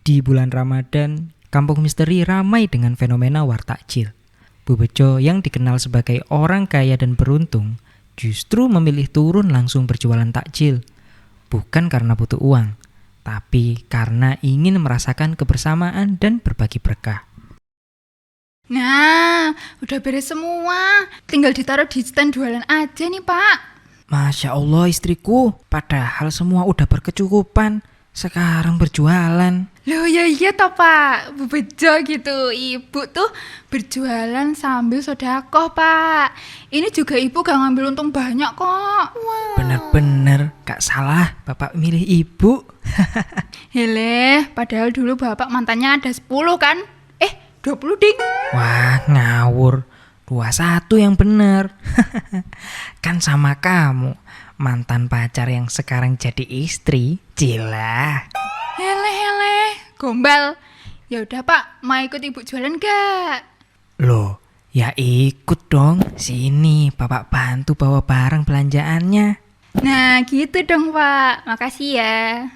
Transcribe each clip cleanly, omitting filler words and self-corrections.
Di bulan Ramadan, Kampung Misteri ramai dengan fenomena war takjil. Bu Bejo yang dikenal sebagai orang kaya dan beruntung justru memilih turun langsung berjualan takjil. Bukan karena butuh uang, tapi karena ingin merasakan kebersamaan dan berbagi berkah. Nah, udah beres semua. Tinggal ditaruh di stand jualan aja nih, Pak. Masya Allah istriku, padahal semua udah berkecukupan, sekarang berjualan. Loh ya iya toh Pak, Bu Bejo gitu. Ibu tuh berjualan sambil sedekah Pak. Ini juga ibu gak ngambil untung banyak kok. Bener-bener gak salah bapak milih ibu. Hele, padahal dulu bapak mantannya ada 10 kan? 20 ding. Wah ngawur, 21 yang bener. Kan sama kamu, mantan pacar yang sekarang jadi istri. Cila. Hele, gombal. Ya udah Pak, mau ikut ibu jualan gak? Loh, ya ikut dong. Sini bapak bantu bawa barang belanjaannya. Nah gitu dong Pak, makasih ya.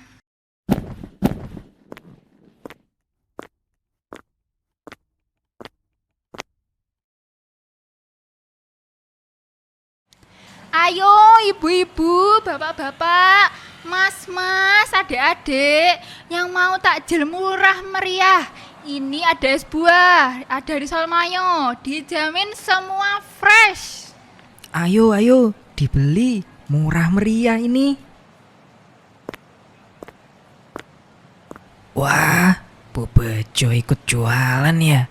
Ayo ibu-ibu, bapak-bapak, mas-mas, adik-adik yang mau takjil murah meriah. Ini ada es buah, ada risol mayo, dijamin semua fresh. Ayo, dibeli. Murah meriah ini. Wah, Bu Bejo ikut jualan ya.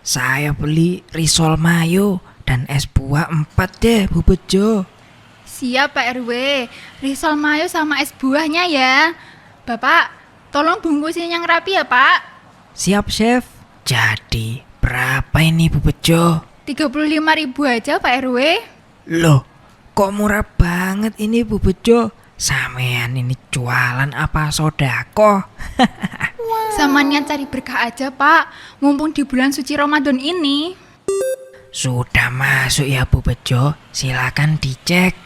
Saya beli risol mayo dan es buah 4 deh Bu Bejo. Siap Pak RW, risol mayo sama es buahnya ya. Bapak, tolong bungkusin yang rapi ya Pak. Siap chef. Jadi berapa ini Bu Bejo? 35.000 aja Pak RW. Loh, kok murah banget ini Bu Bejo? Sampean ini jualan apa sodako? Sama niat cari berkah aja Pak, mumpung di bulan suci Ramadan ini. Sudah masuk ya Bu Bejo, silakan dicek.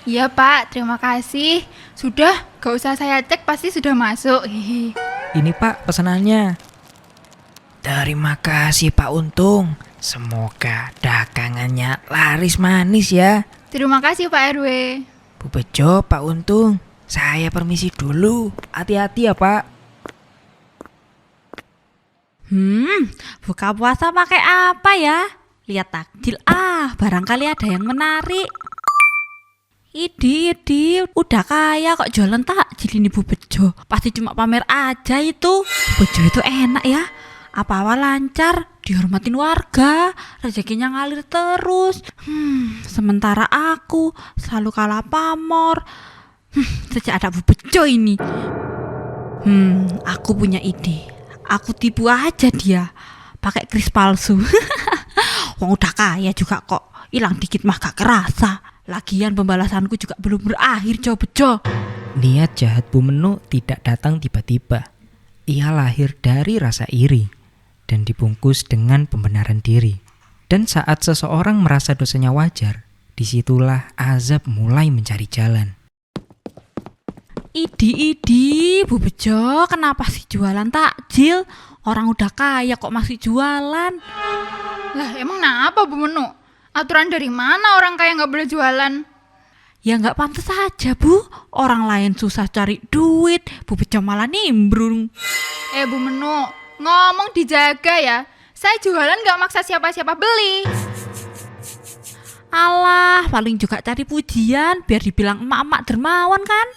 Iya Pak, terima kasih. Sudah, gak usah saya cek, pasti sudah masuk. Hihi. Ini Pak pesanannya. Terima kasih Pak Untung. Semoga dagangannya laris manis ya. Terima kasih Pak RW. Bu Bejo, Pak Untung, saya permisi dulu. Hati-hati ya Pak. Buka puasa pakai apa ya? Lihat takjil barangkali ada yang menarik. Idi, udah kaya kok jualan takjil ini Bu Bejo. Pasti cuma pamer aja itu. Bu Bejo itu enak ya. Apa-apa lancar, dihormatin warga, rezekinya ngalir terus. Sementara aku selalu kalah pamor. Sejak ada Bu Bejo ini. Aku punya ide. Aku tipu aja dia. Pakai kris palsu. Wong udah kaya juga kok. Hilang dikit mah gak kerasa. Lagian pembalasanku juga belum berakhir, Jo Bejo. Niat jahat Bu Menu tidak datang tiba-tiba. Ia lahir dari rasa iri dan dibungkus dengan pembenaran diri. Dan saat seseorang merasa dosanya wajar, disitulah azab mulai mencari jalan. Idi, Bu Bejo, kenapa sih jualan takjil? Orang udah kaya kok masih jualan? Lah emang kenapa Bu Menu? Aturan dari mana orang kaya gak boleh jualan? Ya nggak pantas aja Bu. Orang lain susah cari duit, Bu Bejo malah nimbrung. Bu Menu, ngomong dijaga ya. Saya jualan gak maksa siapa-siapa beli. Alah, paling juga cari pujian biar dibilang emak-emak dermawan kan?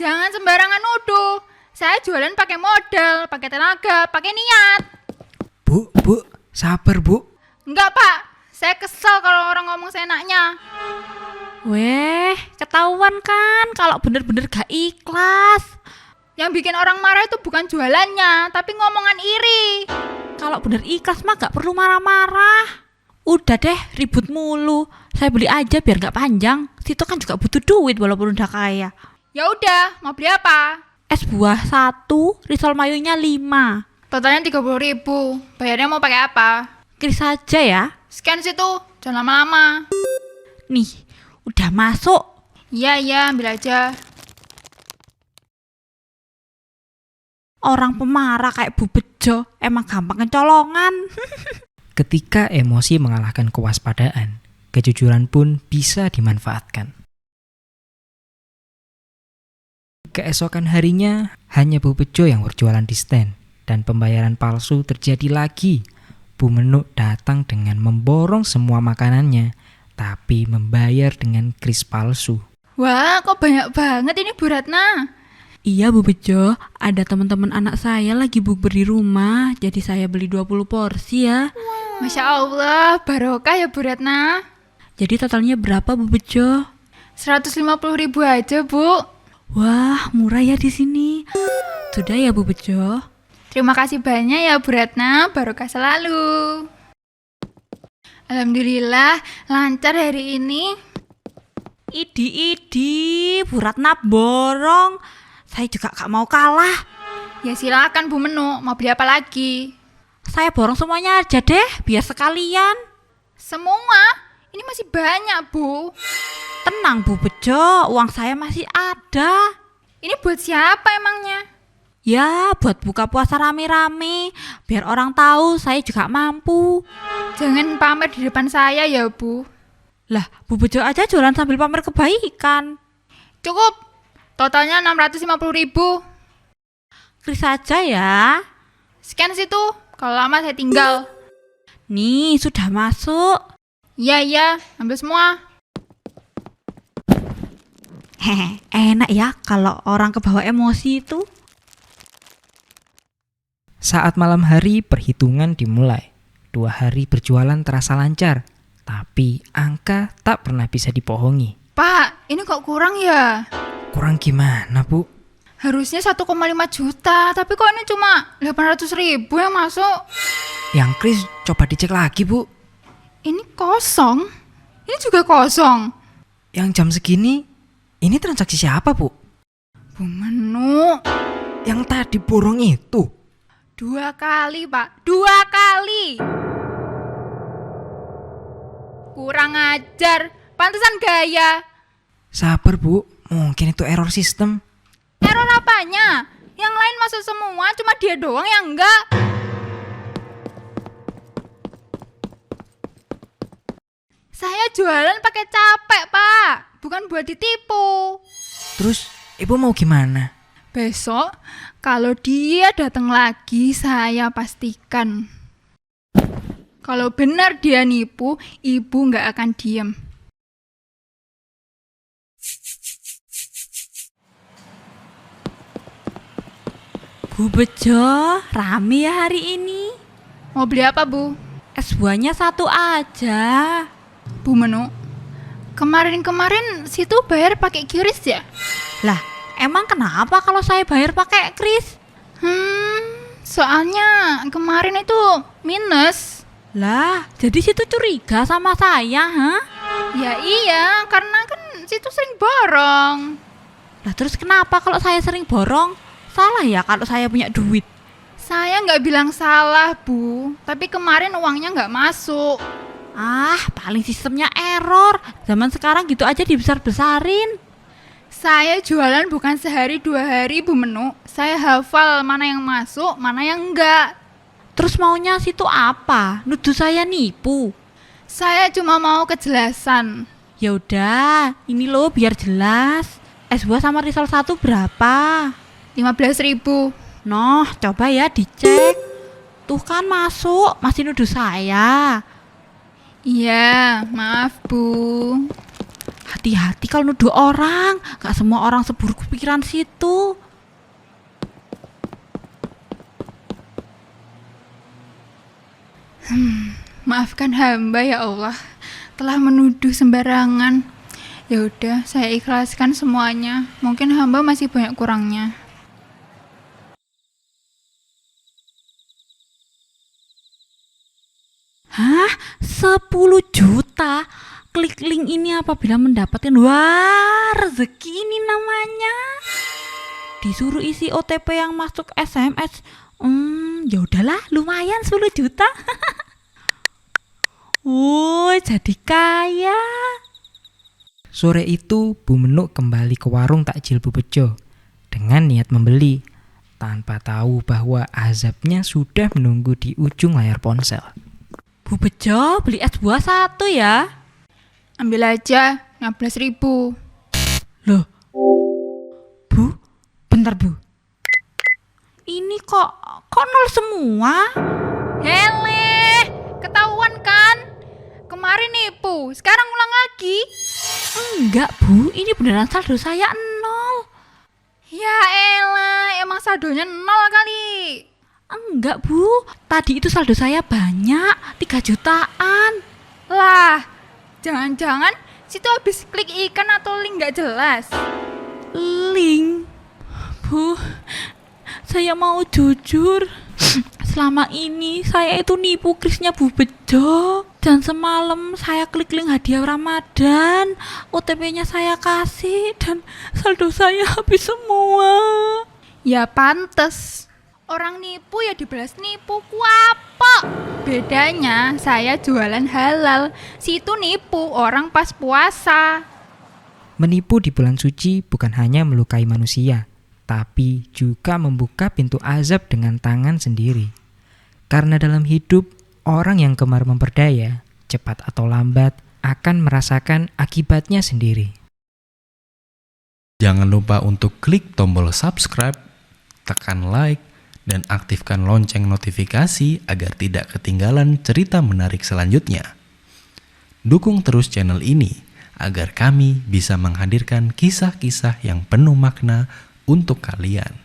Jangan sembarangan nuduh. Saya jualan pakai modal, pakai tenaga, pakai niat. Bu, sabar Bu. Enggak Pak, saya kesel kalau orang ngomong seenaknya. Weh, ketahuan kan kalau bener-bener gak ikhlas. Yang bikin orang marah itu bukan jualannya, tapi ngomongan iri. Kalau bener ikhlas mah gak perlu marah-marah. Udah deh, ribut mulu. Saya beli aja biar gak panjang. Situ kan juga butuh duit walaupun udah kaya. Ya udah, mau beli apa? Es buah 1, risol mayonya 5. Totalnya 30.000. Bayarnya mau pakai apa? Kris aja ya. Scan situ, jangan lama-lama. Nih, udah masuk. Iya, ambil aja. Orang pemarah kayak Bu Bejo emang gampang kecolongan. Ketika emosi mengalahkan kewaspadaan, kejujuran pun bisa dimanfaatkan. Keesokan harinya, hanya Bu Bejo yang berjualan di stand, dan pembayaran palsu terjadi lagi. Bu Menuk datang dengan memborong semua makanannya, tapi membayar dengan kris palsu. Wah, kok banyak banget ini Bu Ratna. Iya Bu Bejo, ada teman-teman anak saya lagi bukber di rumah, jadi saya beli 20 porsi ya. Masya Allah, barokah ya Bu Ratna. Jadi totalnya berapa Bu Bejo? 150.000 aja Bu. Wah, murah ya di sini. Sudah ya Bu Bejo. Terima kasih banyak ya Bu Ratna, barokah selalu. Alhamdulillah, lancar hari ini. Idi, Bu Ratna borong. Saya juga gak mau kalah. Ya silakan Bu Menuk, mau beli apa lagi? Saya borong semuanya aja deh, biar sekalian. Semua? Ini masih banyak Bu. Tenang Bu Bejo, uang saya masih ada. Ini buat siapa emangnya? Ya, buat buka puasa rame-rame, biar orang tahu saya juga mampu. Jangan pamer di depan saya ya Bu. Lah, Bu Bejo aja jualan sambil pamer kebaikan. Cukup, totalnya 650.000. Kris aja ya. Scan situ, kalau lama saya tinggal. Nih, sudah masuk. Iya, ambil semua. Hehe, enak ya kalau orang kebawa emosi itu. Saat malam hari, perhitungan dimulai. 2 hari berjualan terasa lancar, tapi angka tak pernah bisa dibohongi. Pak, ini kok kurang ya? Kurang gimana, Bu? Harusnya 1,5 juta, tapi kok ini cuma 800.000 yang masuk? Yang kris coba dicek lagi, Bu. Ini kosong. Ini juga kosong. Yang jam segini, ini transaksi siapa, Bu? Bu Menuk. Yang tadi borong itu. 2 kali, Pak. 2 kali. Kurang ajar. Pantesan gaya. Sabar, Bu. Mungkin itu error sistem. Error apanya? Yang lain masuk semua, cuma dia doang yang enggak. Saya jualan pakai capek, Pak. Bukan buat ditipu. Terus, Ibu mau gimana? Besok, kalau dia datang lagi, saya pastikan. Kalau benar dia nipu, Ibu nggak akan diam. Bu Bejo, rame ya hari ini. Mau beli apa, Bu? Es buahnya 1 aja. Bu Menuk, kemarin-kemarin situ bayar pakai QRIS ya? Lah, emang kenapa kalau saya bayar pakai kris? Soalnya kemarin itu minus. Lah, jadi situ curiga sama saya, hah? Ya iya, karena kan situ sering borong. Lah terus kenapa kalau saya sering borong? Salah ya kalau saya punya duit? Saya nggak bilang salah, Bu. Tapi kemarin uangnya nggak masuk. Ah, paling sistemnya error. Zaman sekarang gitu aja dibesar-besarin. Saya jualan bukan sehari 2 hari, Bu Menuk. Saya hafal mana yang masuk, mana yang enggak. Terus maunya situ apa? Nuduh saya nipu? Saya cuma mau kejelasan. Ya udah, ini loh biar jelas. Es buah sama risol 1 berapa? 15.000. Noh, coba ya dicek. Tuh kan masuk, masih nuduh saya. Iya, maaf, Bu. Hati-hati kalau nuduh orang, gak semua orang seburuk pikiran situ. Maafkan hamba ya Allah, telah menuduh sembarangan. Ya udah, saya ikhlaskan semuanya. Mungkin hamba masih banyak kurangnya. Hah? 10 juta? Klik link ini apabila mendapatkan. Wah, rezeki ini namanya. Disuruh isi OTP yang masuk SMS. Ya udahlah, lumayan 10 juta. Jadi kaya. Sore itu, Bu Menuk kembali ke warung takjil Bu Bejo dengan niat membeli. tanpa tahu bahwa azabnya sudah menunggu di ujung layar ponsel. Bu Bejo, beli es buah 1 ya. Ambil aja, 15.000. Loh, Bu, bentar Bu. Ini kok nol semua? Hele, ketahuan kan? Kemarin nipu, sekarang ulang lagi. Enggak Bu, ini beneran saldo saya 0. Ya elah, emang saldonya 0 kali. Enggak Bu, tadi itu saldo saya banyak, 3 jutaan. Lah, jangan-jangan situ habis klik ikan atau link gak jelas. Link. Bu, saya mau jujur. Selama ini saya itu nipu krisnya Bu Bejo. Dan semalam saya klik link hadiah Ramadan, OTP-nya saya kasih dan saldo saya habis semua. Ya pantes. Orang nipu ya dibalas nipu, kuapok. Bedanya saya jualan halal, situ nipu orang pas puasa. Menipu di bulan suci bukan hanya melukai manusia, tapi juga membuka pintu azab dengan tangan sendiri. Karena dalam hidup, orang yang gemar memperdaya, cepat atau lambat, akan merasakan akibatnya sendiri. Jangan lupa untuk klik tombol subscribe, tekan like, dan aktifkan lonceng notifikasi agar tidak ketinggalan cerita menarik selanjutnya. Dukung terus channel ini agar kami bisa menghadirkan kisah-kisah yang penuh makna untuk kalian.